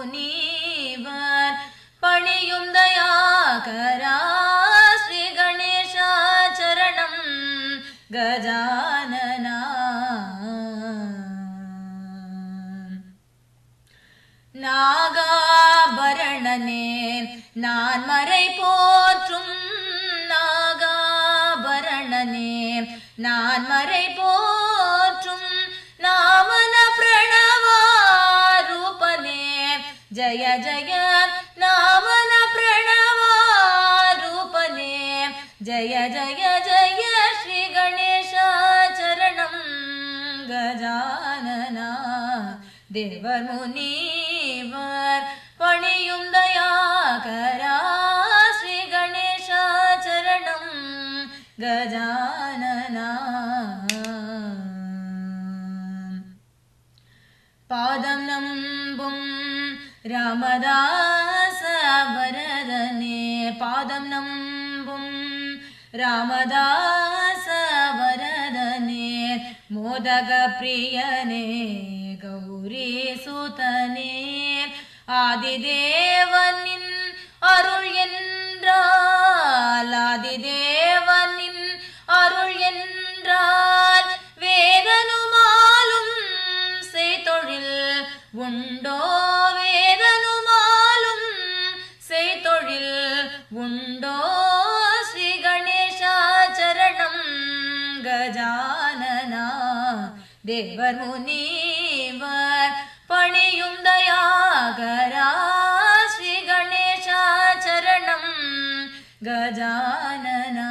முனிவர் பணியும் தயாகரா ஸ்ரீ கணேசா சரணம் கஜானனா. நாகாபரணனே நான் மறை போற்றும் நாகாபரணனே நான் மறை போற்றும் நாமன பிரணவாரூபனே ஜய ஜய நாமன பிரணவாரூபனே ஜய ஜய ஜய ஸ்ரீ கணேசா சரணம் கஜானனா. தேவர் முனிவர் பணியும் தயாகரா ஸ்ரீ கணேசா சரணம் கஜானனா. பாதம் நம்பும் ராமதாச வரதனே பாதம் நம்பும் ராமதாச வரதனே மோதக பிரியனே கௌரி சுதனே ஆதிதேவனின் அருள் என்றால் ஆதிதேவனின் அருள் என்றால் வேதனுமாலும் செய்தொழில் உண்டோ வேதனுமாலும் செய்தொழில் உண்டோ ஸ்ரீ கணேசா சரணம் கஜானனா. தேவர் முனிவர் பணியும் தயாகரா ஸ்ரீ கணேசா சரணம் கஜானனா.